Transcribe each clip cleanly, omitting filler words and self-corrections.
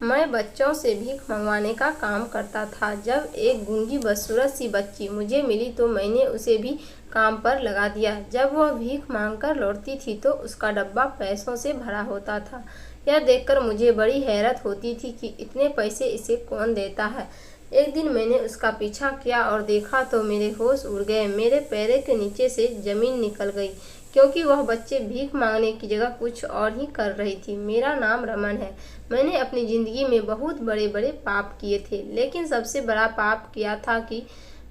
मैं बच्चों से भीख मंगवाने का काम करता था। जब एक गूंगी बदसूरत सी बच्ची मुझे मिली तो मैंने उसे भी काम पर लगा दिया। जब वह भीख मांगकर लौटती थी तो उसका डब्बा पैसों से भरा होता था। यह देखकर मुझे बड़ी हैरत होती थी कि इतने पैसे इसे कौन देता है। एक दिन मैंने उसका पीछा किया और देखा तो मेरे होश उड़ गए। मेरे पैरों के नीचे से जमीन निकल गई, क्योंकि वह बच्चे भीख मांगने की जगह कुछ और ही कर रही थी। मेरा नाम रमन है। मैंने अपनी ज़िंदगी में बहुत बड़े बड़े पाप किए थे, लेकिन सबसे बड़ा पाप किया था कि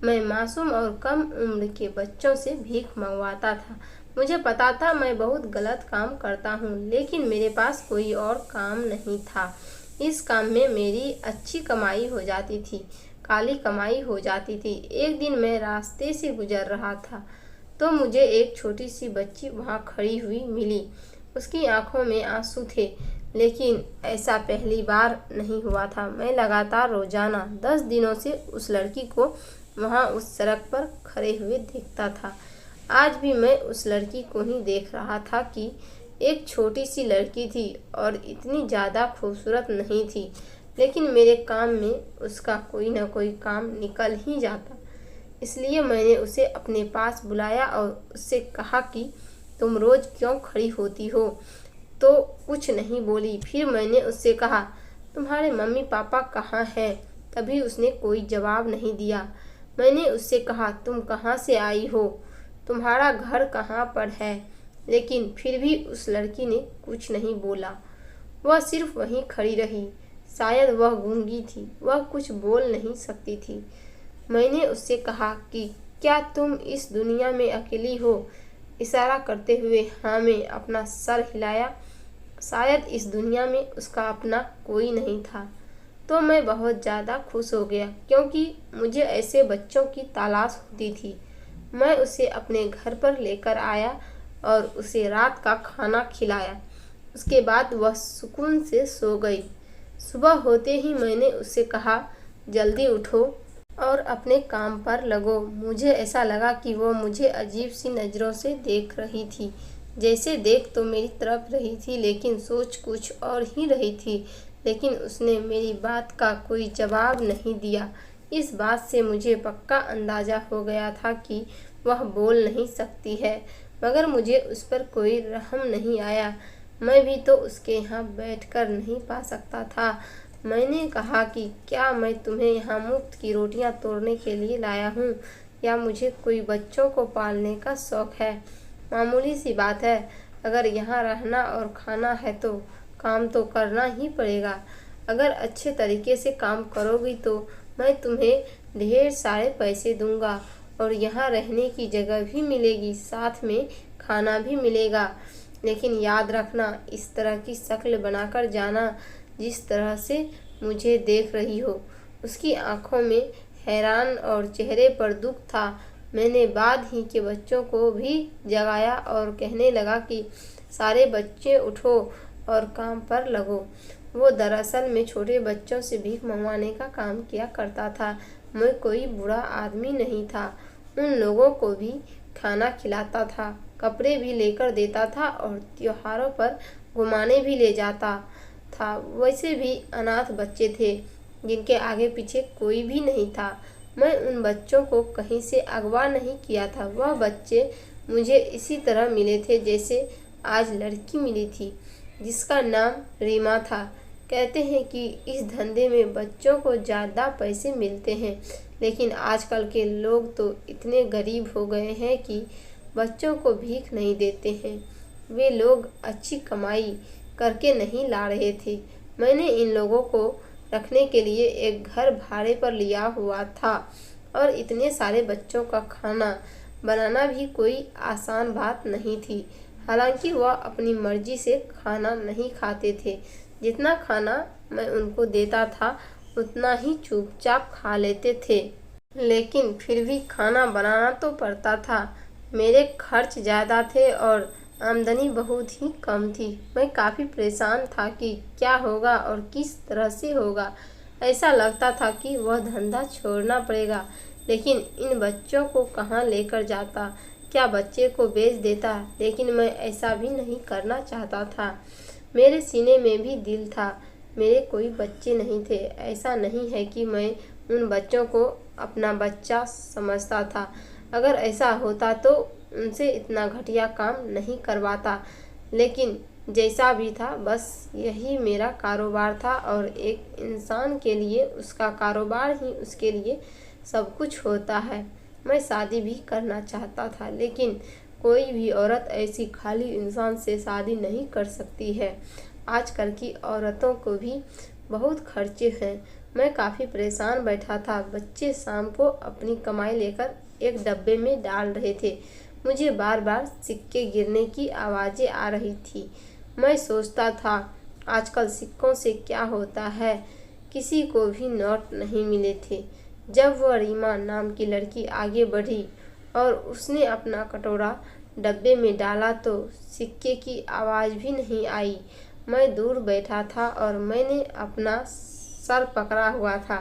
मैं मासूम और कम उम्र के बच्चों से भीख मंगवाता था। मुझे पता था मैं बहुत गलत काम करता हूँ, लेकिन मेरे पास कोई और काम नहीं था। इस काम में मेरी अच्छी कमाई हो जाती थी, काली कमाई हो जाती थी। एक दिन मैं रास्ते से गुजर रहा था तो मुझे एक छोटी सी बच्ची वहाँ खड़ी हुई मिली। उसकी आंखों में आंसू थे, लेकिन ऐसा पहली बार नहीं हुआ था। मैं लगातार रोजाना 10 दिनों से उस लड़की को वहाँ उस सड़क पर खड़े हुए देखता था। आज भी मैं उस लड़की को ही देख रहा था कि एक छोटी सी लड़की थी और इतनी ज़्यादा खूबसूरत नहीं थी, लेकिन मेरे काम में उसका कोई न कोई काम निकल ही जाता। इसलिए मैंने उसे अपने पास बुलाया और उससे कहा कि तुम रोज़ क्यों खड़ी होती हो। तो कुछ नहीं बोली। फिर मैंने उससे कहा, तुम्हारे मम्मी पापा कहाँ हैं? तभी उसने कोई जवाब नहीं दिया। मैंने उससे कहा, तुम कहाँ से आई हो? तुम्हारा घर कहाँ पर है? लेकिन फिर भी उस लड़की ने कुछ नहीं बोला। वह सिर्फ वहीं खड़ी रही। शायद वह गूंगी थी, वह कुछ बोल नहीं सकती थी। मैंने उससे कहा कि क्या तुम इस दुनिया में अकेली हो? इशारा करते हुए हाँ में अपना सर हिलाया। शायद इस दुनिया में उसका अपना कोई नहीं था। तो मैं बहुत ज़्यादा खुश हो गया, क्योंकि मुझे ऐसे बच्चों की तलाश होती थी। मैं उसे अपने घर पर लेकर आया और उसे रात का खाना खिलाया। उसके बाद वह सुकून से सो गई। सुबह होते ही मैंने उससे कहा, जल्दी उठो और अपने काम पर लगो। मुझे ऐसा लगा कि वो मुझे अजीब सी नज़रों से देख रही थी। जैसे देख तो मेरी तरफ रही थी, लेकिन सोच कुछ और ही रही थी। लेकिन उसने मेरी बात का कोई जवाब नहीं दिया। इस बात से मुझे पक्का अंदाज़ा हो गया था कि वह बोल नहीं सकती है, मगर मुझे उस पर कोई रहम नहीं आया। मैं भी तो उसके यहाँ बैठकर नहीं पा सकता था। मैंने कहा कि क्या मैं तुम्हें यहाँ मुफ्त की रोटियाँ तोड़ने के लिए लाया हूँ, या मुझे कोई बच्चों को पालने का शौक़ है? मामूली सी बात है। अगर यहाँ रहना और खाना है तो काम तो करना ही पड़ेगा। अगर अच्छे तरीके से काम करोगी तो मैं तुम्हें ढेर सारे पैसे दूंगा और यहाँ रहने की जगह भी मिलेगी, साथ में खाना भी मिलेगा। लेकिन याद रखना, इस तरह की शक्ल बनाकर जाना जिस तरह से मुझे देख रही हो। उसकी आंखों में हैरान और चेहरे पर दुख था। मैंने बाद ही के बच्चों को भी जगाया और कहने लगा कि सारे बच्चे उठो और काम पर लगो। वो दरअसल में छोटे बच्चों से भीख मंगवाने का काम किया करता था। मैं कोई बुरा आदमी नहीं था। उन लोगों को भी खाना खिलाता था, कपड़े भी लेकर देता था और त्योहारों पर घुमाने भी ले जाता था। वैसे भी अनाथ बच्चे थे जिनके आगे पीछे कोई भी नहीं था। मैं उन बच्चों को कहीं से अगवा नहीं किया था। वह बच्चे मुझे इसी तरह मिले थे जैसे आज लड़की मिली थी, जिसका नाम रीमा था। कहते हैं कि इस धंधे में बच्चों को ज़्यादा पैसे मिलते हैं, लेकिन आजकल के लोग तो इतने गरीब हो गए हैं कि बच्चों को भीख नहीं देते हैं। वे लोग अच्छी कमाई करके नहीं ला रहे थे। मैंने इन लोगों को रखने के लिए एक घर भाड़े पर लिया हुआ था, और इतने सारे बच्चों का खाना बनाना भी कोई आसान बात नहीं थी। हालांकि वह अपनी मर्जी से खाना नहीं खाते थे। जितना खाना मैं उनको देता था उतना ही चुपचाप खा लेते थे, लेकिन फिर भी खाना बनाना तो पड़ता था। मेरे खर्च ज़्यादा थे और आमदनी बहुत ही कम थी। मैं काफ़ी परेशान था कि क्या होगा और किस तरह से होगा। ऐसा लगता था कि वह धंधा छोड़ना पड़ेगा, लेकिन इन बच्चों को कहाँ लेकर जाता? क्या बच्चे को बेच देता? लेकिन मैं ऐसा भी नहीं करना चाहता था। मेरे सीने में भी दिल था, मेरे कोई बच्चे नहीं थे। ऐसा नहीं है कि मैं उन बच्चों को अपना बच्चा समझता था। अगर ऐसा होता तो उनसे इतना घटिया काम नहीं करवाता। लेकिन जैसा भी था, बस यही मेरा कारोबार था और एक इंसान के लिए उसका कारोबार ही उसके लिए सब कुछ होता है। मैं शादी भी करना चाहता था, लेकिन कोई भी औरत ऐसी खाली इंसान से शादी नहीं कर सकती है। आजकल की औरतों को भी बहुत खर्चे हैं। मैं काफ़ी परेशान बैठा था। बच्चे शाम को अपनी कमाई लेकर एक डब्बे में डाल रहे थे। मुझे बार बार सिक्के गिरने की आवाज़ें आ रही थी। मैं सोचता था, आजकल सिक्कों से क्या होता है। किसी को भी नोट नहीं मिले थे। जब वह रीमा नाम की लड़की आगे बढ़ी और उसने अपना कटोरा डब्बे में डाला तो सिक्के की आवाज़ भी नहीं आई। मैं दूर बैठा था और मैंने अपना सर पकड़ा हुआ था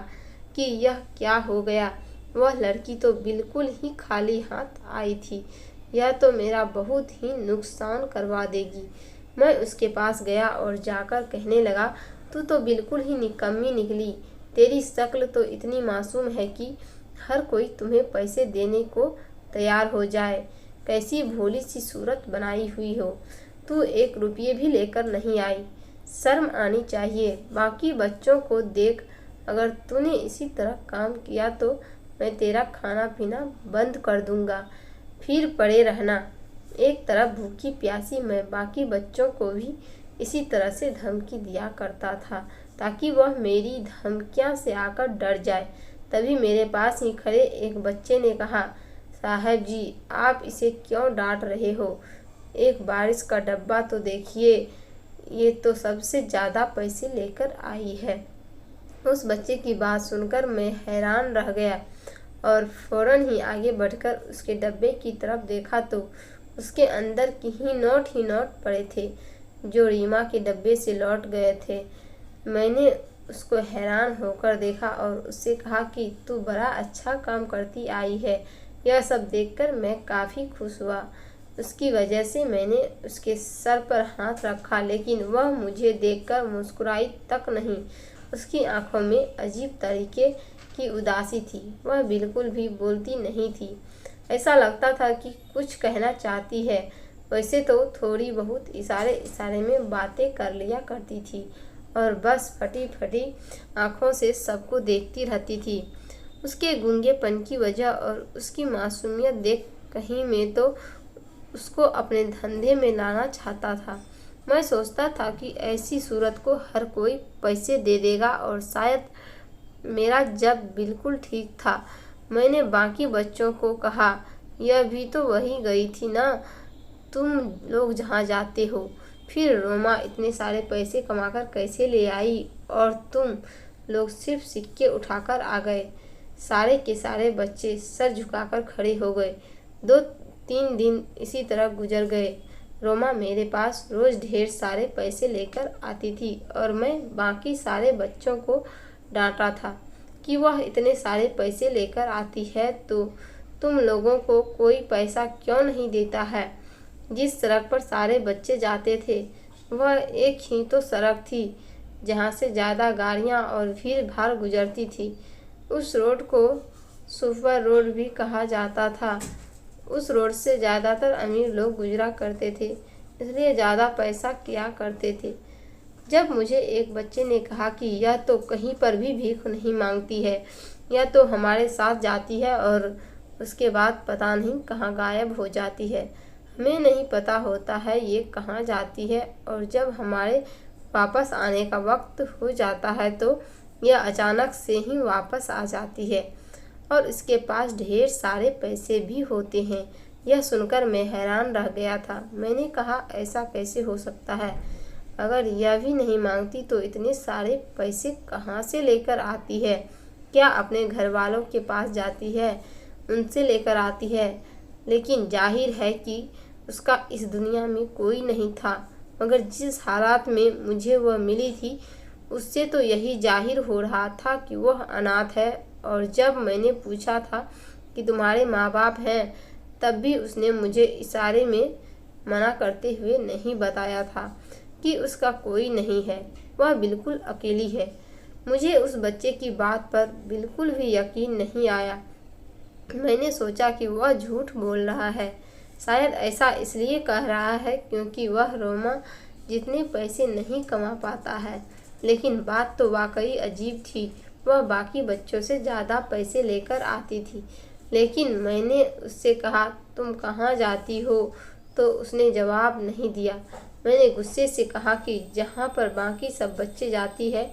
कि यह क्या हो गया। वह लड़की तो बिल्कुल ही खाली हाथ आई थी। यह तो मेरा बहुत ही नुकसान करवा देगी। मैं उसके पास गया और जाकर कहने लगा, तू तो बिल्कुल ही निकम्मी निकली। तेरी शक्ल तो इतनी मासूम है कि हर कोई तुम्हें पैसे देने को तैयार हो जाए। कैसी भोली सी सूरत बनाई हुई हो। तू 1 रुपये भी लेकर नहीं आई। शर्म आनी चाहिए। बाकी बच्चों को देख। अगर तूने इसी तरह काम किया तो मैं तेरा खाना पीना बंद कर दूंगा। फिर पड़े रहना। एक तरफ भूखी प्यासी मैं बाकी बच्चों को भी इसी तरह से धमकी दिया करता था, ताकि वह मेरी धमकियां से आकर डर जाए। तभी मेरे पास ही खड़े एक बच्चे ने कहा, साहब जी, आप इसे क्यों डांट रहे हो? एक बारिश का डब्बा तो देखिए, ये तो सबसे ज़्यादा पैसे लेकर आई है। उस बच्चे की बात सुनकर मैं हैरान रह गया और फौरन ही आगे बढ़कर उसके डब्बे की तरफ देखा तो उसके अंदर की ही नोट पड़े थे, जो रीमा के डब्बे से लौट गए थे। मैंने उसको हैरान होकर देखा और उससे कहा कि तू बड़ा अच्छा काम करती आई है। यह सब देखकर मैं काफ़ी खुश हुआ। उसकी वजह से मैंने उसके सर पर हाथ रखा, लेकिन वह मुझे देखकर मुस्कुराई तक नहीं। उसकी आंखों में अजीब तरीके की उदासी थी। वह बिल्कुल भी बोलती नहीं थी। ऐसा लगता था कि कुछ कहना चाहती है। वैसे तो थोड़ी बहुत इशारे में बातें कर लिया करती थी और बस फटी फटी आँखों से सबको देखती रहती थी। उसके गूंगेपन की वजह और उसकी मासूमियत देख कहीं मैं तो उसको अपने धंधे में लाना चाहता था। मैं सोचता था कि ऐसी सूरत को हर कोई पैसे दे देगा और शायद मेरा जब बिल्कुल ठीक था। मैंने बाकी बच्चों को कहा, यह भी तो वही गई थी ना, तुम लोग जहाँ जाते हो। फिर रोमा इतने सारे पैसे कमाकर कैसे ले आई और तुम लोग सिर्फ सिक्के उठाकर आ गए। सारे के सारे बच्चे सर झुकाकर खड़े हो गए। 2-3 दिन इसी तरह गुजर गए। रोमा मेरे पास रोज़ ढेर सारे पैसे लेकर आती थी और मैं बाकी सारे बच्चों को डांटा था कि वह इतने सारे पैसे लेकर आती है तो तुम लोगों को कोई पैसा क्यों नहीं देता है। जिस सड़क पर सारे बच्चे जाते थे वह एक ही तो सड़क थी जहाँ से ज़्यादा गाड़ियाँ और भीड़ भाड़ गुजरती थी। उस रोड को सुपर रोड भी कहा जाता था। उस रोड से ज़्यादातर अमीर लोग गुजरा करते थे, इसलिए ज़्यादा पैसा किया करते थे। जब मुझे एक बच्चे ने कहा कि यह तो कहीं पर भी भीख नहीं मांगती है, यह तो हमारे साथ जाती है और उसके बाद पता नहीं कहाँ गायब हो जाती है। हमें नहीं पता होता है ये कहाँ जाती है और जब हमारे वापस आने का वक्त हो जाता है तो यह अचानक से ही वापस आ जाती है और इसके पास ढेर सारे पैसे भी होते हैं। यह सुनकर मैं हैरान रह गया था। मैंने कहा, ऐसा कैसे हो सकता है? अगर यह भी नहीं मांगती तो इतने सारे पैसे कहाँ से लेकर आती है? क्या अपने घर वालों के पास जाती है, उनसे लेकर आती है? लेकिन जाहिर है कि उसका इस दुनिया में कोई नहीं था। मगर जिस हालात में मुझे वह मिली थी उससे तो यही जाहिर हो रहा था कि वह अनाथ है। और जब मैंने पूछा था कि तुम्हारे माँ बाप हैं, तब भी उसने मुझे इशारे में मना करते हुए नहीं बताया था कि उसका कोई नहीं है। वह बिल्कुल अकेली है। मुझे उस बच्चे की बात पर बिल्कुल भी यकीन नहीं आया। मैंने सोचा कि वह झूठ बोल रहा है। शायद ऐसा इसलिए कह रहा है क्योंकि वह रोमा जितने पैसे नहीं कमा पाता है। लेकिन बात तो वाकई अजीब थी। वह बाकी बच्चों से ज़्यादा पैसे लेकर आती थी। लेकिन मैंने उससे कहा, तुम कहाँ जाती हो? तो उसने जवाब नहीं दिया। मैंने गुस्से से कहा कि जहाँ पर बाकी सब बच्चे जाती है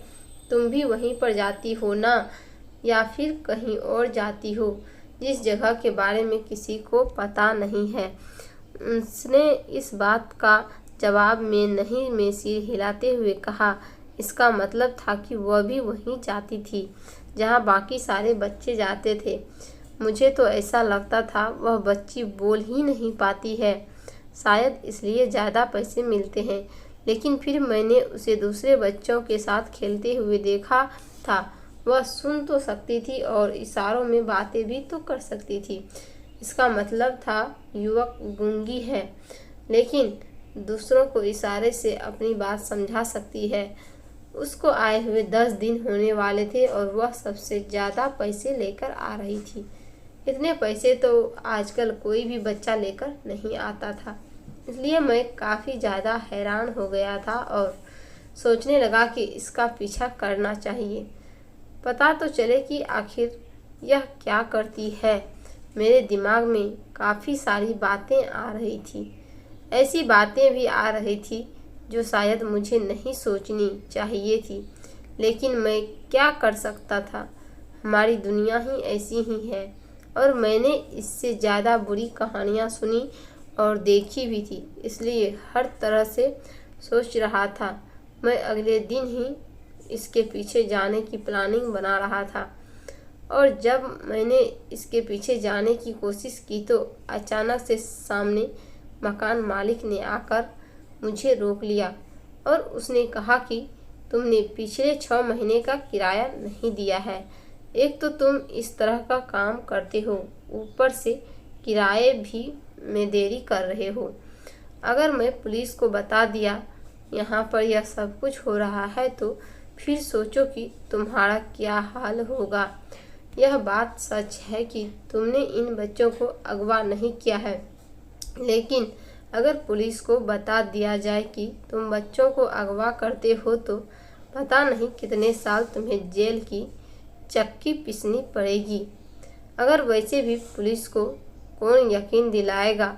तुम भी वहीं पर जाती हो ना, या फिर कहीं और जाती हो जिस जगह के बारे में किसी को पता नहीं है। उसने इस बात का जवाब में नहीं में सिर हिलाते हुए कहा। इसका मतलब था कि वह भी वहीं जाती थी जहाँ बाकी सारे बच्चे जाते थे। मुझे तो ऐसा लगता था वह बच्ची बोल ही नहीं पाती है, शायद इसलिए ज़्यादा पैसे मिलते हैं। लेकिन फिर मैंने उसे दूसरे बच्चों के साथ खेलते हुए देखा था। वह सुन तो सकती थी और इशारों में बातें भी तो कर सकती थी। इसका मतलब था युवक गूंगी है, लेकिन दूसरों को इशारे से अपनी बात समझा सकती है। उसको आए हुए 10 दिन होने वाले थे और वह सबसे ज़्यादा पैसे लेकर आ रही थी। इतने पैसे तो आजकल कोई भी बच्चा लेकर नहीं आता था। इसलिए मैं काफ़ी ज़्यादा हैरान हो गया था और सोचने लगा कि इसका पीछा करना चाहिए, पता तो चले कि आखिर यह क्या करती है। मेरे दिमाग में काफ़ी सारी बातें आ रही थी। ऐसी बातें भी आ रही थी जो शायद मुझे नहीं सोचनी चाहिए थी, लेकिन मैं क्या कर सकता था। हमारी दुनिया ही ऐसी ही है और मैंने इससे ज़्यादा बुरी कहानियाँ सुनी और देखी भी थी, इसलिए हर तरह से सोच रहा था। मैं अगले दिन ही इसके पीछे जाने की प्लानिंग बना रहा था और जब मैंने इसके पीछे जाने की कोशिश की तो अचानक से सामने मकान मालिक ने आकर मुझे रोक लिया और उसने कहा कि तुमने पिछले 6 महीने का किराया नहीं दिया है। एक तो तुम इस तरह का काम करते हो, ऊपर से किराए भी में देरी कर रहे हो। अगर मैं पुलिस को बता दिया यहाँ पर यह सब कुछ हो रहा है तो फिर सोचो कि तुम्हारा क्या हाल होगा। यह बात सच है कि तुमने इन बच्चों को अगवा नहीं किया है, लेकिन अगर पुलिस को बता दिया जाए कि तुम बच्चों को अगवा करते हो तो पता नहीं कितने साल तुम्हें जेल की चक्की पीसनी पड़ेगी। अगर वैसे भी पुलिस को कौन यकीन दिलाएगा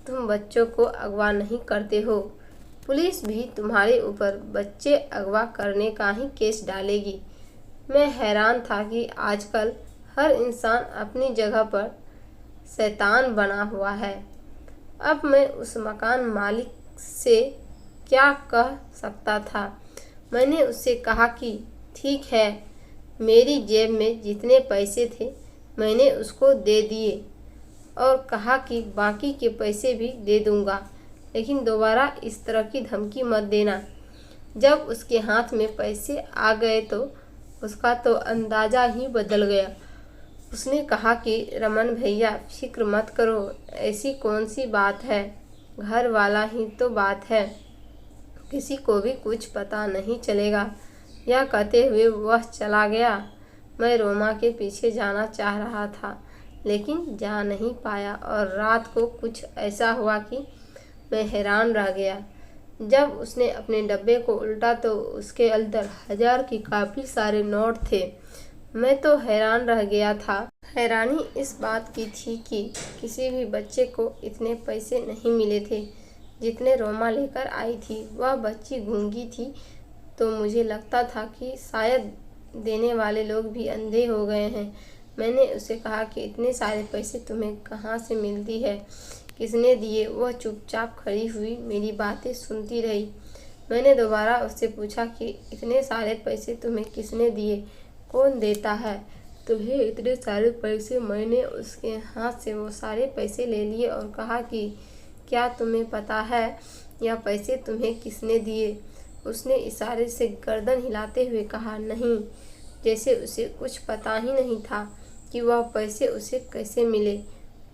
तुम बच्चों को अगवा नहीं करते हो। पुलिस भी तुम्हारे ऊपर बच्चे अगवा करने का ही केस डालेगी। मैं हैरान था कि आजकल हर इंसान अपनी जगह पर शैतान बना हुआ है। अब मैं उस मकान मालिक से क्या कह सकता था। मैंने उससे कहा कि ठीक है, मेरी जेब में जितने पैसे थे मैंने उसको दे दिए और कहा कि बाकी के पैसे भी दे दूंगा, लेकिन दोबारा इस तरह की धमकी मत देना। जब उसके हाथ में पैसे आ गए तो उसका तो अंदाज़ा ही बदल गया। उसने कहा कि रमन भैया फिक्र मत करो, ऐसी कौन सी बात है, घर वाला ही तो बात है, किसी को भी कुछ पता नहीं चलेगा। यह कहते हुए वह चला गया। मैं रोमा के पीछे जाना चाह रहा था लेकिन जा नहीं पाया और रात को कुछ ऐसा हुआ कि मैं हैरान रह गया। जब उसने अपने डब्बे को उल्टा तो उसके अंदर 1000 की काफ़ी सारे नोट थे। मैं तो हैरान रह गया था। हैरानी इस बात की थी कि किसी भी बच्चे को इतने पैसे नहीं मिले थे जितने रोमा लेकर आई थी। वह बच्ची गूंगी थी तो मुझे लगता था कि शायद देने वाले लोग भी अंधे हो गए हैं। मैंने उसे कहा कि इतने सारे पैसे तुम्हें कहाँ से मिलती है, किसने दिए? वह चुपचाप खड़ी हुई मेरी बातें सुनती रही। मैंने दोबारा उससे पूछा कि इतने सारे पैसे तुम्हें किसने दिए, कौन देता है तुम्हें इतने सारे पैसे? मैंने उसके हाथ से वो सारे पैसे ले लिए और कहा कि क्या तुम्हें पता है यह पैसे तुम्हें किसने दिए? उसने इशारे से गर्दन हिलाते हुए कहा, नहीं, जैसे उसे कुछ पता ही नहीं था कि वह पैसे उसे कैसे मिले।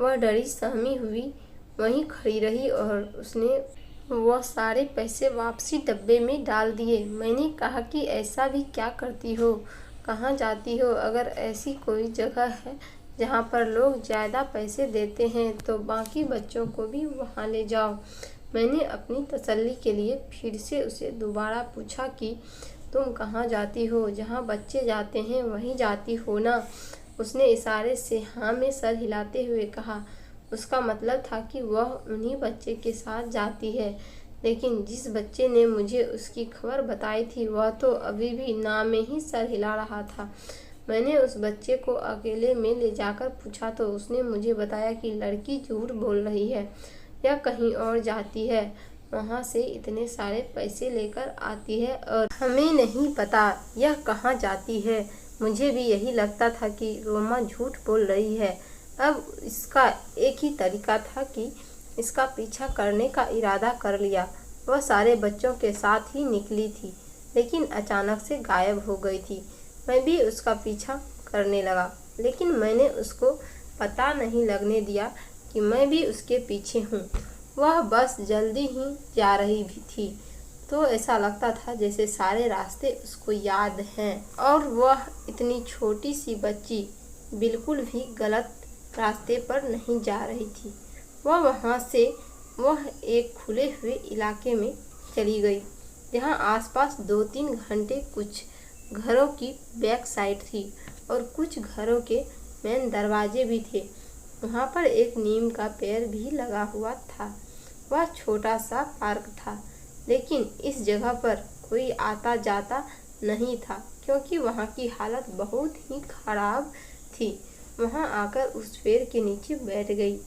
वह डरी सहमी हुई वहीं खड़ी रही और उसने वह सारे पैसे वापसी डब्बे में डाल दिए। मैंने कहा कि ऐसा भी क्या करती हो, कहाँ जाती हो? अगर ऐसी कोई जगह है जहाँ पर लोग ज़्यादा पैसे देते हैं तो बाकी बच्चों को भी वहाँ ले जाओ। मैंने अपनी तसल्ली के लिए फिर से उसे दोबारा पूछा कि तुम कहाँ जाती हो? जहाँ बच्चे जाते हैं वहीं जाती हो ना? उसने इशारे से हाँ में सर हिलाते हुए कहा। उसका मतलब था कि वह उन्हीं बच्चे के साथ जाती है, लेकिन जिस बच्चे ने मुझे उसकी खबर बताई थी वह तो अभी भी ना में ही सर हिला रहा था। मैंने उस बच्चे को अकेले में ले जाकर पूछा तो उसने मुझे बताया कि लड़की झूठ बोल रही है, यह कहीं और जाती है, वहाँ से इतने सारे पैसे लेकर आती है और हमें नहीं पता यह कहाँ जाती है। मुझे भी यही लगता था कि रोमा झूठ बोल रही है। अब इसका एक ही तरीका था कि इसका पीछा करने का इरादा कर लिया। वह सारे बच्चों के साथ ही निकली थी, लेकिन अचानक से गायब हो गई थी। मैं भी उसका पीछा करने लगा, लेकिन मैंने उसको पता नहीं लगने दिया कि मैं भी उसके पीछे हूँ। वह बस जल्दी ही जा रही भी थी, तो ऐसा लगता था जैसे सारे रास्ते उसको याद हैं और वह इतनी छोटी सी बच्ची बिल्कुल भी गलत रास्ते पर नहीं जा रही थी। वह एक खुले हुए इलाके में चली गई, जहाँ आसपास 2-3 घंटे कुछ घरों की बैक साइड थी और कुछ घरों के मेन दरवाजे भी थे। वहाँ पर एक नीम का पेड़ भी लगा हुआ था। वह छोटा सा पार्क था, लेकिन इस जगह पर कोई आता जाता नहीं था क्योंकि वहाँ की हालत बहुत ही खराब थी। वहाँ आकर उस पेड़ के नीचे बैठ गई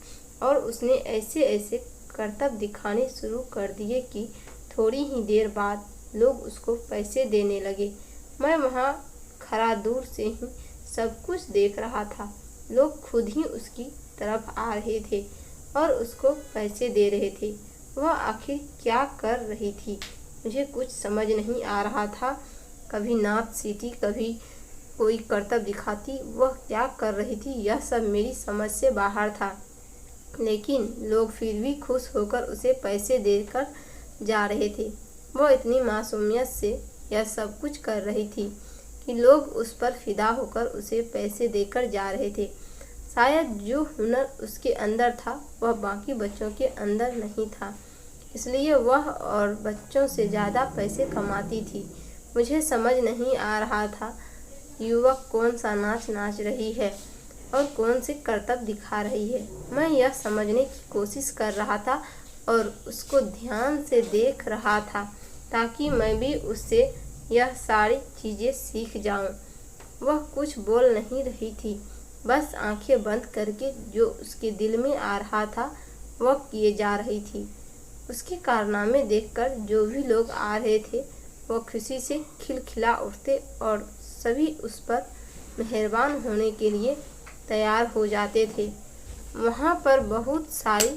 और उसने ऐसे ऐसे करतब दिखाने शुरू कर दिए कि थोड़ी ही देर बाद लोग उसको पैसे देने लगे। मैं वहाँ खड़ा दूर से ही सब कुछ देख रहा था। लोग खुद ही उसकी तरफ आ रहे थे और उसको पैसे दे रहे थे। वह आखिर क्या कर रही थी, मुझे कुछ समझ नहीं आ रहा था। कभी नाच सीटी, कभी कोई करतब दिखाती। वह क्या कर रही थी यह सब मेरी समझ से बाहर था, लेकिन लोग फिर भी खुश होकर उसे पैसे देकर जा रहे थे। वह इतनी मासूमियत से यह सब कुछ कर रही थी कि लोग उस पर फिदा होकर उसे पैसे देकर जा रहे थे। शायद जो हुनर उसके अंदर था वह बाकी बच्चों के अंदर नहीं था, इसलिए वह और बच्चों से ज़्यादा पैसे कमाती थी। मुझे समझ नहीं आ रहा था युवक कौन सा नाच नाच रही है और कौन से करतब दिखा रही है। मैं यह समझने की कोशिश कर रहा था और उसको ध्यान से देख रहा था ताकि मैं भी उससे यह सारी चीज़ें सीख जाऊं। वह कुछ बोल नहीं रही थी, बस आंखें बंद करके जो उसके दिल में आ रहा था वह किए जा रही थी। उसके कारनामे देखकर जो भी लोग आ रहे थे वह खुशी से खिलखिला उठते और सभी उस पर मेहरबान होने के लिए तैयार हो जाते थे। वहाँ पर बहुत सारी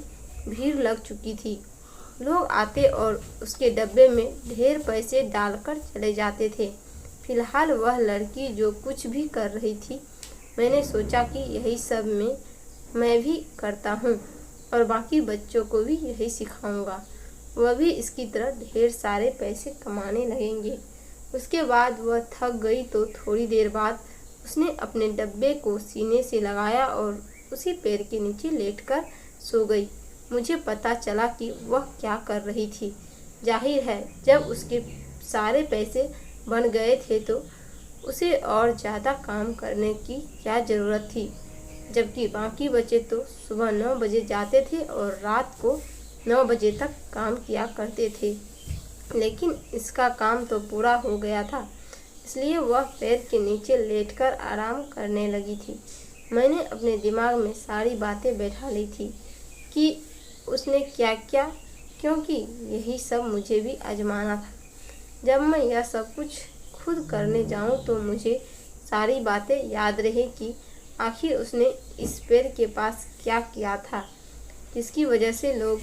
भीड़ लग चुकी थी। लोग आते और उसके डब्बे में ढेर पैसे डालकर चले जाते थे। फिलहाल वह लड़की जो कुछ भी कर रही थी, मैंने सोचा कि यही सब मैं भी करता हूँ और बाकी बच्चों को भी यही सिखाऊंगा। वह भी इसकी तरह ढेर सारे पैसे कमाने लगेंगे। उसके बाद वह थक गई तो थोड़ी देर बाद उसने अपने डब्बे को सीने से लगाया और उसी पेड़ के नीचे लेटकर सो गई। मुझे पता चला कि वह क्या कर रही थी। जाहिर है जब उसके सारे पैसे बन गए थे तो उसे और ज़्यादा काम करने की क्या ज़रूरत थी, जबकि बाकी बच्चे तो सुबह 9 बजे जाते थे और रात को 9 बजे तक काम किया करते थे। लेकिन इसका काम तो पूरा हो गया था, इसलिए वह पेड़ के नीचे लेटकर आराम करने लगी थी। मैंने अपने दिमाग में सारी बातें बैठा ली थी कि उसने क्या क्या, क्योंकि यही सब मुझे भी आजमाना था। जब मैं यह सब कुछ खुद करने जाऊं तो मुझे सारी बातें याद रहे कि आखिर उसने इस पेड़ के पास क्या किया था, जिसकी वजह से लोग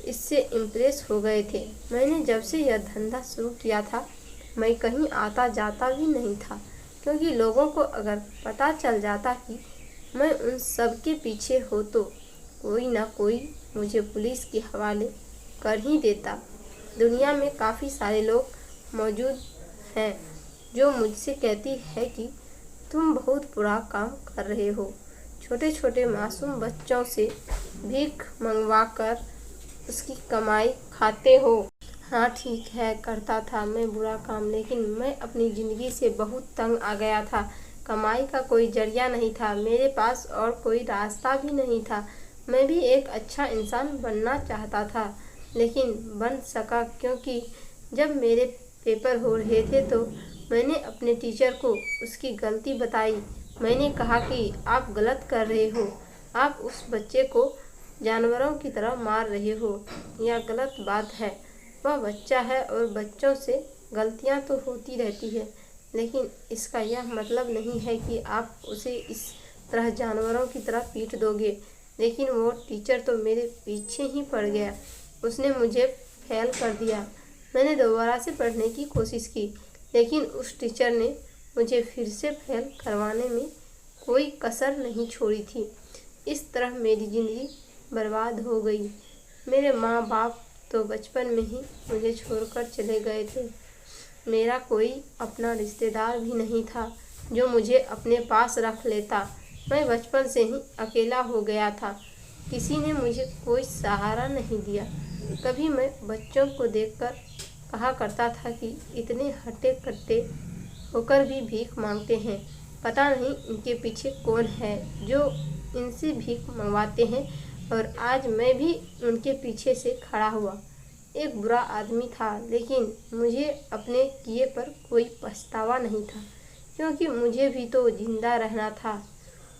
इससे इम्प्रेस हो गए थे। मैंने जब से यह धंधा शुरू किया था मैं कहीं आता जाता भी नहीं था, क्योंकि लोगों को अगर पता चल जाता कि मैं उन सब के पीछे हो तो कोई ना कोई मुझे पुलिस के हवाले कर ही देता। दुनिया में काफ़ी सारे लोग मौजूद हैं जो मुझसे कहती है कि तुम बहुत बुरा काम कर रहे हो, छोटे छोटे मासूम बच्चों से भीख मंगवाकर उसकी कमाई खाते हो। हाँ ठीक है, करता था मैं बुरा काम, लेकिन मैं अपनी ज़िंदगी से बहुत तंग आ गया था। कमाई का कोई जरिया नहीं था, मेरे पास और कोई रास्ता भी नहीं था। मैं भी एक अच्छा इंसान बनना चाहता था, लेकिन बन सका क्योंकि जब मेरे पेपर हो रहे थे तो मैंने अपने टीचर को उसकी गलती बताई। मैंने कहा कि आप गलत कर रहे हो, आप उस बच्चे को जानवरों की तरह मार रहे हो। यह गलत बात है, वह बच्चा है और बच्चों से गलतियां तो होती रहती है, लेकिन इसका यह मतलब नहीं है कि आप उसे इस तरह जानवरों की तरह पीट दोगे। लेकिन वो टीचर तो मेरे पीछे ही पड़ गया, उसने मुझे फेल कर दिया। मैंने दोबारा से पढ़ने की कोशिश की, लेकिन उस टीचर ने मुझे फिर से फेल करवाने में कोई कसर नहीं छोड़ी थी। इस तरह मेरी ज़िंदगी बर्बाद हो गई। मेरे माँ बाप तो बचपन में ही मुझे छोड़कर चले गए थे। मेरा कोई अपना रिश्तेदार भी नहीं था जो मुझे अपने पास रख लेता। मैं बचपन से ही अकेला हो गया था, किसी ने मुझे कोई सहारा नहीं दिया। कभी मैं बच्चों को देखकर कहा करता था कि इतने हट्टे कट्टे होकर भी भीख मांगते हैं, पता नहीं इनके पीछे कौन है जो इनसे भीख मंगवाते हैं। और आज मैं भी उनके पीछे से खड़ा हुआ। एक बुरा आदमी था, लेकिन मुझे अपने किए पर कोई पछतावा नहीं था, क्योंकि मुझे भी तो जिंदा रहना था,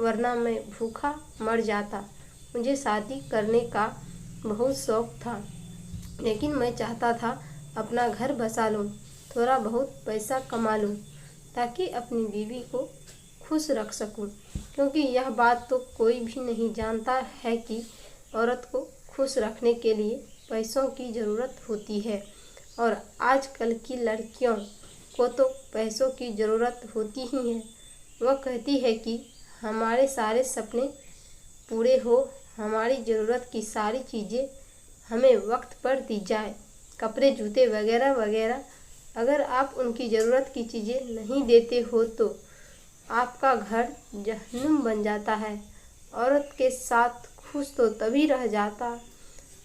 वरना मैं भूखा मर जाता। मुझे शादी करने का बहुत शौक था, लेकिन मैं चाहता था अपना घर बसा लूं, थोड़ा बहुत पैसा कमा लूं, ताकि अपनी बीवी को खुश रख सकूं, क्योंकि यह बात तो कोई भी नहीं जानता है कि औरत को खुश रखने के लिए पैसों की ज़रूरत होती है। और आजकल की लड़कियों को तो पैसों की ज़रूरत होती ही है। वह कहती है कि हमारे सारे सपने पूरे हो, हमारी ज़रूरत की सारी चीज़ें हमें वक्त पर दी जाए, कपड़े जूते वगैरह वगैरह। अगर आप उनकी ज़रूरत की चीज़ें नहीं देते हो तो आपका घर जहन्नुम बन जाता है। औरत के साथ खुश तो तभी रह जाता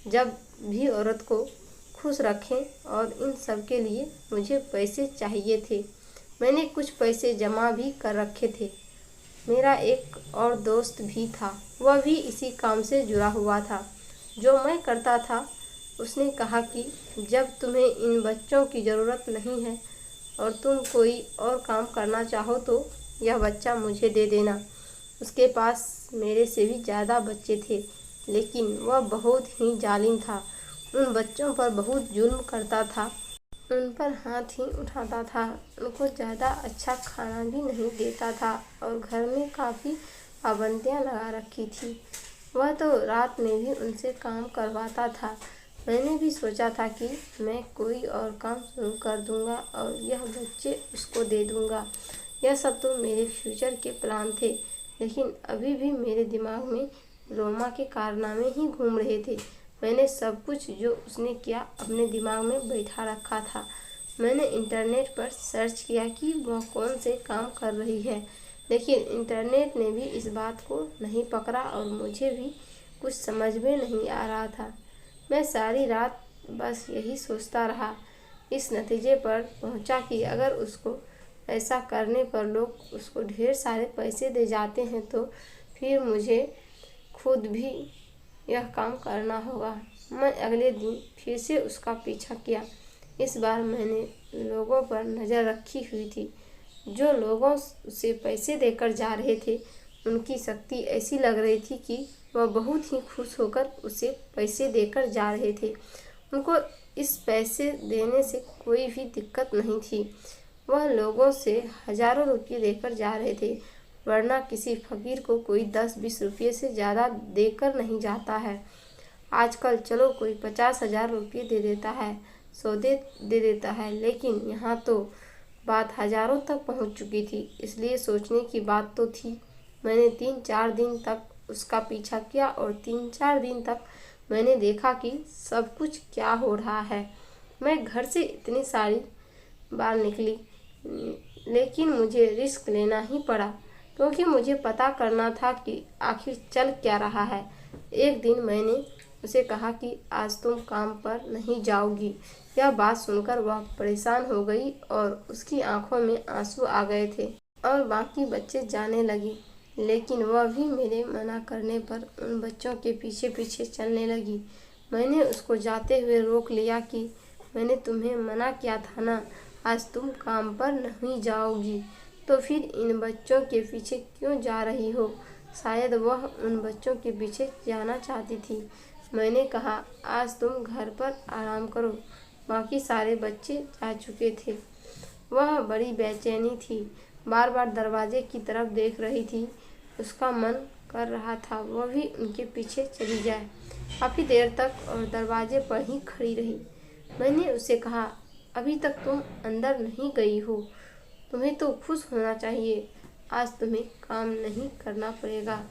जब भी औरत को खुश रखें, और इन सब के लिए मुझे पैसे चाहिए थे। मैंने कुछ पैसे जमा भी कर रखे थे। मेरा एक और दोस्त भी था, वह भी इसी काम से जुड़ा हुआ था जो मैं करता था। उसने कहा कि जब तुम्हें इन बच्चों की ज़रूरत नहीं है और तुम कोई और काम करना चाहो तो यह बच्चा मुझे दे देना। उसके पास मेरे से भी ज़्यादा बच्चे थे, लेकिन वह बहुत ही जालिम था। उन बच्चों पर बहुत जुल्म करता था, उन पर हाथ ही उठाता था, उनको ज़्यादा अच्छा खाना भी नहीं देता था और घर में काफ़ी पाबंदियाँ लगा रखी थी। वह तो रात में भी उनसे काम करवाता था। मैंने भी सोचा था कि मैं कोई और काम शुरू कर दूंगा और यह बच्चे उसको दे दूंगा। यह सब तो मेरे फ्यूचर के प्लान थे, लेकिन अभी भी मेरे दिमाग में रोमा के कारनामे ही घूम रहे थे। मैंने सब कुछ जो उसने किया अपने दिमाग में बैठा रखा था। मैंने इंटरनेट पर सर्च किया कि वह कौन से काम कर रही है, लेकिन इंटरनेट ने भी इस बात को नहीं पकड़ा और मुझे भी कुछ समझ में नहीं आ रहा था। मैं सारी रात बस यही सोचता रहा। इस नतीजे पर पहुंचा कि अगर उसको ऐसा करने पर लोग उसको ढेर सारे पैसे दे जाते हैं तो फिर मुझे खुद भी यह काम करना होगा। मैं अगले दिन फिर से उसका पीछा किया। इस बार मैंने लोगों पर नज़र रखी हुई थी। जो लोगों से पैसे देकर जा रहे थे, उनकी शक्ति ऐसी लग रही थी कि वह बहुत ही खुश होकर उसे पैसे देकर जा रहे थे। उनको इस पैसे देने से कोई भी दिक्कत नहीं थी। वह लोगों से हज़ारों रुपये देकर जा रहे थे, वरना किसी फ़कीर को कोई 10-20 रुपये से ज़्यादा देकर नहीं जाता है। आजकल चलो कोई 50,000 रुपये दे देता है, सौदे दे देता है, लेकिन यहाँ तो बात हज़ारों तक पहुँच चुकी थी। इसलिए सोचने की बात तो थी। मैंने 3-4 दिन तक उसका पीछा किया और 3-4 दिन तक मैंने देखा कि सब कुछ क्या हो रहा है। मैं घर से इतनी सारी बार निकली, लेकिन मुझे रिस्क लेना ही पड़ा, क्योंकि मुझे पता करना था कि आखिर चल क्या रहा है। एक दिन मैंने उसे कहा कि आज तुम काम पर नहीं जाओगी। यह बात सुनकर वह परेशान हो गई और उसकी आंखों में आंसू आ गए थे। और बाकी बच्चे जाने लगे, लेकिन वह भी मेरे मना करने पर उन बच्चों के पीछे पीछे चलने लगी। मैंने उसको जाते हुए रोक लिया कि मैंने तुम्हें मना किया था ना, आज तुम काम पर नहीं जाओगी, तो फिर इन बच्चों के पीछे क्यों जा रही हो? शायद वह उन बच्चों के पीछे जाना चाहती थी। मैंने कहा, आज तुम घर पर आराम करो। बाकी सारे बच्चे जा चुके थे। वह बड़ी बेचैनी थी, बार बार दरवाजे की तरफ देख रही थी। उसका मन कर रहा था वह भी उनके पीछे चली जाए। काफ़ी देर तक और दरवाजे पर ही खड़ी रही। मैंने उसे कहा, अभी तक तुम अंदर नहीं गई हो, तुम्हें तो खुश होना चाहिए। आज तुम्हें काम नहीं करना पड़ेगा,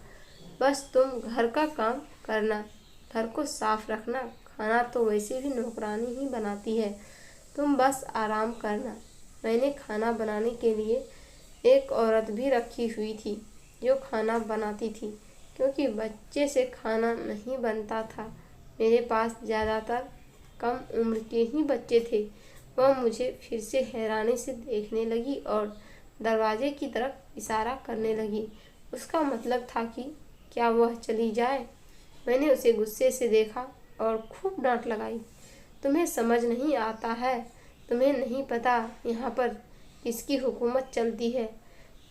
बस तुम घर का काम करना, घर को साफ रखना। खाना तो वैसे भी नौकरानी ही बनाती है, तुम बस आराम करना। मैंने खाना बनाने के लिए एक औरत भी रखी हुई थी जो खाना बनाती थी, क्योंकि बच्चे से खाना नहीं बनता था। मेरे पास ज़्यादातर कम उम्र के ही बच्चे थे। वह मुझे फिर से हैरानी से देखने लगी और दरवाजे की तरफ इशारा करने लगी। उसका मतलब था कि क्या वह चली जाए। मैंने उसे गुस्से से देखा और खूब डांट लगाई। तुम्हें समझ नहीं आता है? तुम्हें नहीं पता यहाँ पर किसकी हुकूमत चलती है?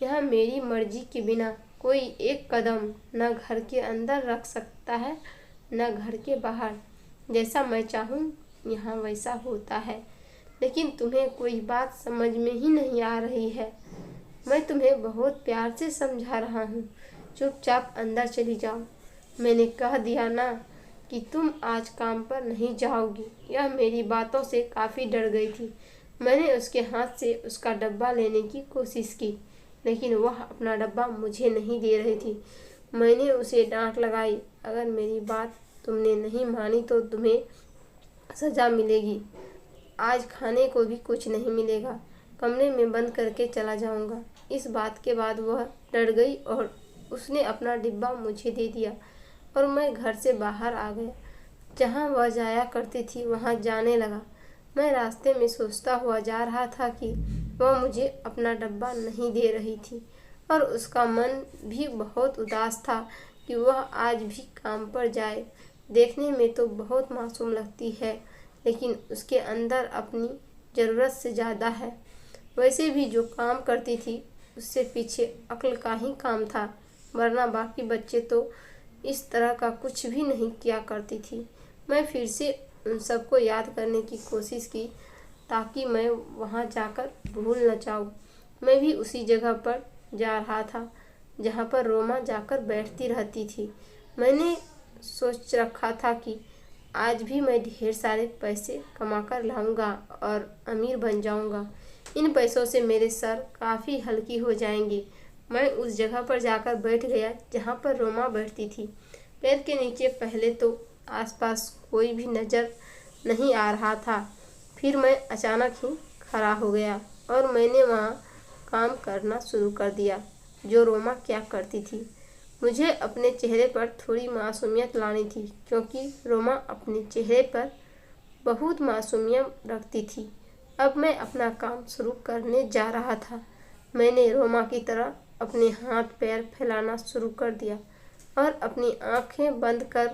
यहाँ मेरी मर्जी के बिना कोई एक कदम न घर के अंदर रख सकता है न घर के बाहर। जैसा मैं चाहूँ यहाँ वैसा होता है। लेकिन तुम्हें कोई बात समझ में ही नहीं आ रही है। मैं तुम्हें बहुत प्यार से समझा रहा हूँ, चुपचाप अंदर चली जाओ। मैंने कह दिया ना कि तुम आज काम पर नहीं जाओगी। यह मेरी बातों से काफ़ी डर गई थी। मैंने उसके हाथ से उसका डब्बा लेने की कोशिश की, लेकिन वह अपना डब्बा मुझे नहीं दे रही थी। मैंने उसे डांट लगाई, अगर मेरी बात तुमने नहीं मानी तो तुम्हें सज़ा मिलेगी। आज खाने को भी कुछ नहीं मिलेगा, कमरे में बंद करके चला जाऊंगा। इस बात के बाद वह डर गई और उसने अपना डिब्बा मुझे दे दिया और मैं घर से बाहर आ गया। जहाँ वह जाया करती थी वहाँ जाने लगा। मैं रास्ते में सोचता हुआ जा रहा था कि वह मुझे अपना डब्बा नहीं दे रही थी और उसका मन भी बहुत उदास था कि वह आज भी काम पर जाए। देखने में तो बहुत मासूम लगती है, लेकिन उसके अंदर अपनी ज़रूरत से ज़्यादा है। वैसे भी जो काम करती थी उससे पीछे अक्ल का ही काम था, वरना बाकी बच्चे तो इस तरह का कुछ भी नहीं किया करती थी। मैं फिर से उन सबको याद करने की कोशिश की ताकि मैं वहां जाकर भूल न जाऊं। मैं भी उसी जगह पर जा रहा था जहां पर रोमा जाकर बैठती रहती थी। मैंने सोच रखा था कि आज भी मैं ढेर सारे पैसे कमा कर लाऊंगा और अमीर बन जाऊंगा। इन पैसों से मेरे सर काफ़ी हल्की हो जाएंगी। मैं उस जगह पर जाकर बैठ गया जहाँ पर रोमा बैठती थी। पैर के नीचे पहले तो आसपास कोई भी नज़र नहीं आ रहा था, फिर मैं अचानक ही खड़ा हो गया और मैंने वहाँ काम करना शुरू कर दिया जो रोमा क्या करती थी। मुझे अपने चेहरे पर थोड़ी मासूमियत लानी थी, क्योंकि रोमा अपने चेहरे पर बहुत मासूमियत रखती थी। अब मैं अपना काम शुरू करने जा रहा था। मैंने रोमा की तरह अपने हाथ पैर फैलाना शुरू कर दिया और अपनी आंखें बंद कर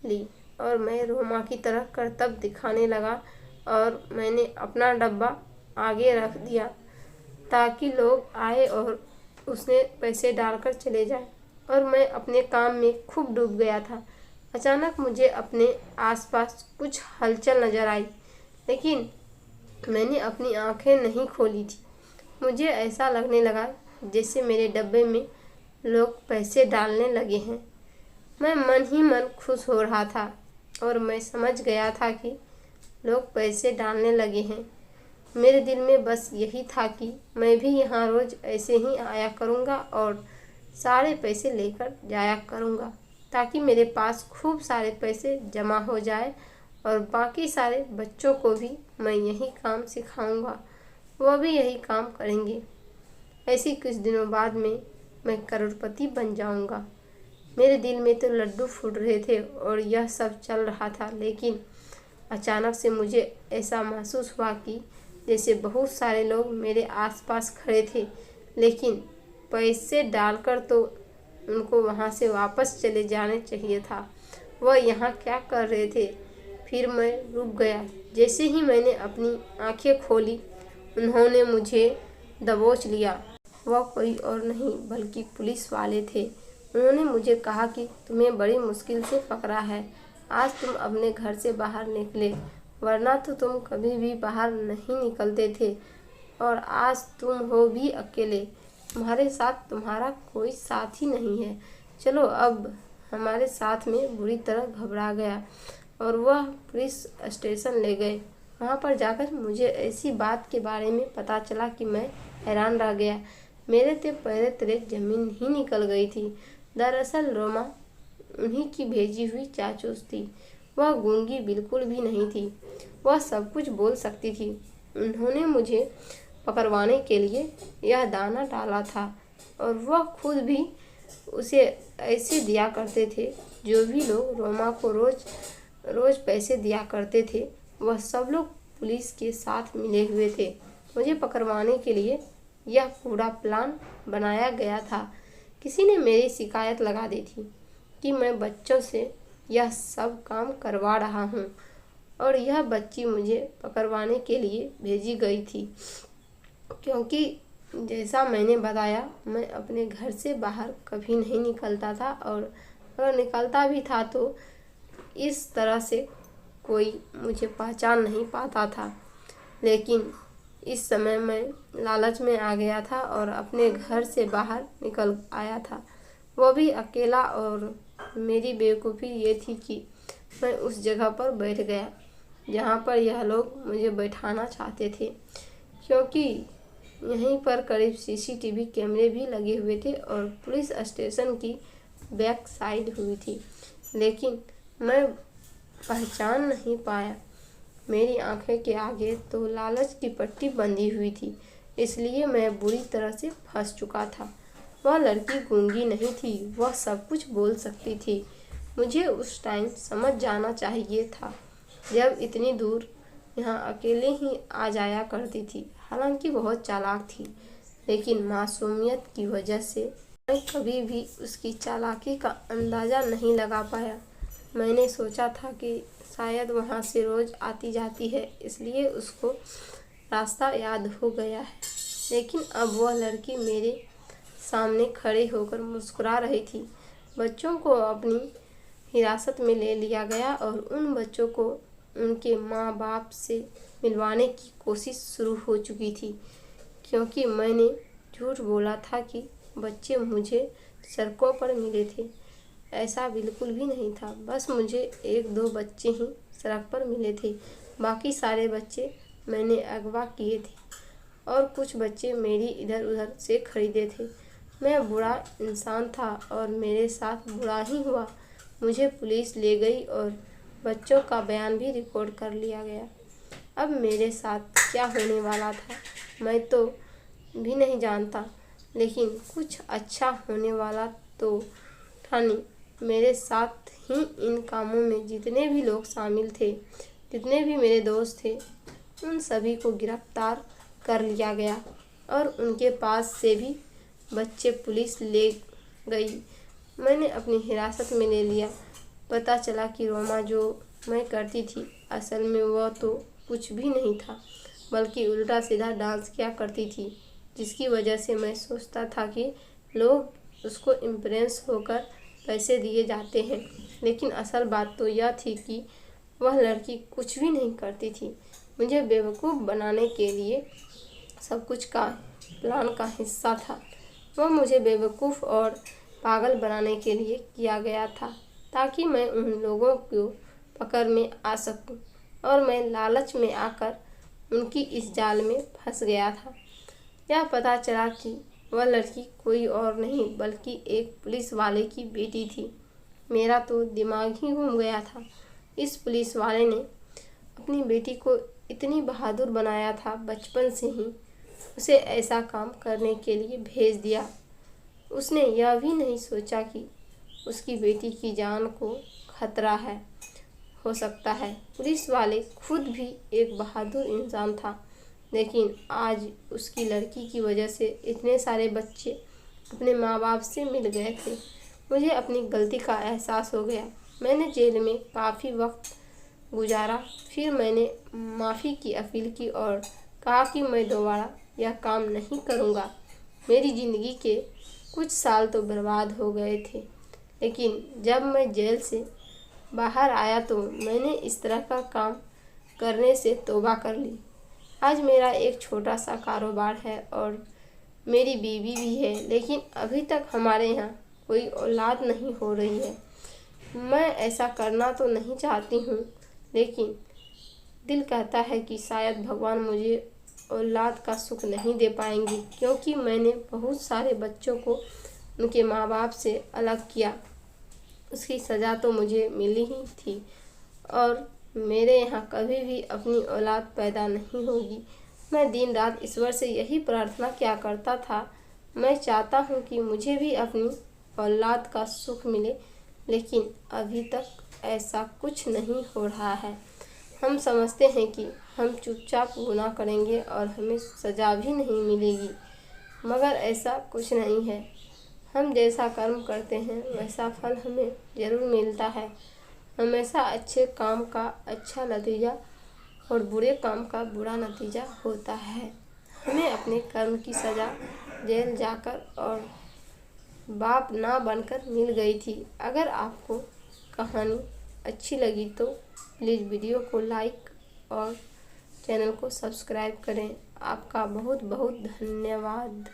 ली और मैं रोमा की तरह करतब दिखाने लगा और मैंने अपना डब्बा आगे रख दिया ताकि लोग आए और उसने पैसे डालकर चले जाए। और मैं अपने काम में खूब डूब गया था। अचानक मुझे अपने आसपास कुछ हलचल नज़र आई, लेकिन मैंने अपनी आंखें नहीं खोली थी। मुझे ऐसा लगने लगा जैसे मेरे डब्बे में लोग पैसे डालने लगे हैं। मैं मन ही मन खुश हो रहा था और मैं समझ गया था कि लोग पैसे डालने लगे हैं। मेरे दिल में बस यही था कि मैं भी यहाँ रोज़ ऐसे ही आया करूँगा और सारे पैसे लेकर जाया करूँगा। ताकि मेरे पास खूब सारे पैसे जमा हो जाए और बाकी सारे बच्चों को भी मैं यही काम सिखाऊंगा, वह भी यही काम करेंगे। ऐसी कुछ दिनों बाद में मैं करोड़पति बन जाऊंगा। मेरे दिल में तो लड्डू फूट रहे थे और यह सब चल रहा था, लेकिन अचानक से मुझे ऐसा महसूस हुआ कि जैसे बहुत सारे लोग मेरे आसपास खड़े थे, लेकिन पैसे डालकर तो उनको वहाँ से वापस चले जाने चाहिए था। वह यहाँ क्या कर रहे थे? फिर मैं रुक गया। जैसे ही मैंने अपनी आंखें खोली, उन्होंने मुझे दबोच लिया। वह कोई और नहीं बल्कि पुलिस वाले थे। उन्होंने मुझे कहा कि तुम्हें बड़ी मुश्किल से पकड़ा है। आज तुम अपने घर से बाहर निकले, वरना तो तुम कभी भी बाहर नहीं निकलते थे। और आज तुम हो भी अकेले, तुम्हारे साथ तुम्हारा कोई साथी नहीं है। चलो। अब हमारे साथ में बुरी तरह घबरा गया और वह पुलिस स्टेशन ले गए। वहाँ पर जाकर मुझे ऐसी बात के बारे में पता चला कि मैं हैरान रह गया। मेरे तो पैर तले जमीन ही निकल गई थी। दरअसल रोमा उन्हीं की भेजी हुई जासूस थी। वह गूंगी बिल्कुल भी नहीं थी, वह सब कुछ बोल सकती थी। उन्होंने मुझे पकड़वाने के लिए यह दाना डाला था और वह खुद भी उसे ऐसे दिया करते थे। जो भी लोग रोमा को रोज रोज पैसे दिया करते थे, वह सब लोग पुलिस के साथ मिले हुए थे। मुझे पकड़वाने के लिए यह पूरा प्लान बनाया गया था। किसी ने मेरी शिकायत लगा दी थी कि मैं बच्चों से यह सब काम करवा रहा हूँ और यह बच्ची मुझे पकड़वाने के लिए भेजी गई थी, क्योंकि जैसा मैंने बताया, मैं अपने घर से बाहर कभी नहीं निकलता था और अगर निकलता भी था तो इस तरह से कोई मुझे पहचान नहीं पाता था। लेकिन इस समय मैं लालच में आ गया था और अपने घर से बाहर निकल आया था, वो भी अकेला। और मेरी बेवकूफ़ी ये थी कि मैं उस जगह पर बैठ गया जहाँ पर यह लोग मुझे बैठाना चाहते थे, क्योंकि यहीं पर करीब सीसीटीवी कैमरे भी लगे हुए थे और पुलिस स्टेशन की बैक साइड हुई थी। लेकिन मैं पहचान नहीं पाया। मेरी आंखें के आगे तो लालच की पट्टी बंधी हुई थी, इसलिए मैं बुरी तरह से फंस चुका था। वह लड़की गूंगी नहीं थी, वह सब कुछ बोल सकती थी। मुझे उस टाइम समझ जाना चाहिए था, जब इतनी दूर यहाँ अकेले ही आ जाया करती थी। हालांकि बहुत चालाक थी, लेकिन मासूमियत की वजह से मैं कभी भी उसकी चालाकी का अंदाज़ा नहीं लगा पाया। मैंने सोचा था कि शायद वहाँ से रोज़ आती जाती है, इसलिए उसको रास्ता याद हो गया है। लेकिन अब वह लड़की मेरे सामने खड़े होकर मुस्कुरा रही थी। बच्चों को अपनी हिरासत में ले लिया गया और उन बच्चों को उनके माँ बाप से मिलवाने की कोशिश शुरू हो चुकी थी, क्योंकि मैंने झूठ बोला था कि बच्चे मुझे सड़कों पर मिले थे। ऐसा बिल्कुल भी नहीं था, बस मुझे 1-2 बच्चे ही सड़क पर मिले थे। बाकी सारे बच्चे मैंने अगवा किए थे और कुछ बच्चे मेरी इधर उधर से खरीदे थे। मैं बुरा इंसान था और मेरे साथ बुरा ही हुआ। मुझे पुलिस ले गई और बच्चों का बयान भी रिकॉर्ड कर लिया गया। अब मेरे साथ क्या होने वाला था मैं तो भी नहीं जानता, लेकिन कुछ अच्छा होने वाला तो था नहीं। मेरे साथ ही इन कामों में जितने भी लोग शामिल थे, जितने भी मेरे दोस्त थे, उन सभी को गिरफ्तार कर लिया गया और उनके पास से भी बच्चे पुलिस ले गई। मैंने अपनी हिरासत में ले लिया। पता चला कि रोमा जो मैं करती थी, असल में वह तो कुछ भी नहीं था, बल्कि उल्टा सीधा डांस किया करती थी, जिसकी वजह से मैं सोचता था कि लोग उसको इम्प्रेस होकर पैसे दिए जाते हैं। लेकिन असल बात तो यह थी कि वह लड़की कुछ भी नहीं करती थी। मुझे बेवकूफ़ बनाने के लिए सब कुछ का प्लान का हिस्सा था। वह मुझे बेवकूफ़ और पागल बनाने के लिए किया गया था, ताकि मैं उन लोगों को पकड़ में आ सकूं। और मैं लालच में आकर उनकी इस जाल में फंस गया था। यह पता चला कि वह लड़की कोई और नहीं बल्कि एक पुलिस वाले की बेटी थी। मेरा तो दिमाग ही घूम गया था। इस पुलिस वाले ने अपनी बेटी को इतनी बहादुर बनाया था, बचपन से ही उसे ऐसा काम करने के लिए भेज दिया। उसने यह भी नहीं सोचा कि उसकी बेटी की जान को खतरा हो सकता है। पुलिस वाले खुद भी एक बहादुर इंसान था, लेकिन आज उसकी लड़की की वजह से इतने सारे बच्चे अपने माँ बाप से मिल गए थे। मुझे अपनी गलती का एहसास हो गया। मैंने जेल में काफ़ी वक्त गुजारा। फिर मैंने माफ़ी की अपील की और कहा कि मैं दोबारा यह काम नहीं करूँगा। मेरी ज़िंदगी के कुछ साल तो बर्बाद हो गए थे, लेकिन जब मैं जेल से बाहर आया तो मैंने इस तरह का काम करने से तौबा कर ली। आज मेरा एक छोटा सा कारोबार है और मेरी बीवी भी है, लेकिन अभी तक हमारे यहाँ कोई औलाद नहीं हो रही है। मैं ऐसा करना तो नहीं चाहती हूँ, लेकिन दिल कहता है कि शायद भगवान मुझे औलाद का सुख नहीं दे पाएंगे, क्योंकि मैंने बहुत सारे बच्चों को उनके माँ बाप से अलग किया। उसकी सज़ा तो मुझे मिली ही थी और मेरे यहाँ कभी भी अपनी औलाद पैदा नहीं होगी। मैं दिन रात ईश्वर से यही प्रार्थना किया करता था। मैं चाहता हूँ कि मुझे भी अपनी औलाद का सुख मिले, लेकिन अभी तक ऐसा कुछ नहीं हो रहा है। हम समझते हैं कि हम चुपचाप गुनाह करेंगे और हमें सज़ा भी नहीं मिलेगी, मगर ऐसा कुछ नहीं है। हम जैसा कर्म करते हैं वैसा फल हमें ज़रूर मिलता है। हमेशा अच्छे काम का अच्छा नतीजा और बुरे काम का बुरा नतीजा होता है। हमें अपने कर्म की सज़ा जेल जाकर और बाप ना बनकर मिल गई थी। अगर आपको कहानी अच्छी लगी तो प्लीज़ वीडियो को लाइक और चैनल को सब्सक्राइब करें। आपका बहुत बहुत धन्यवाद।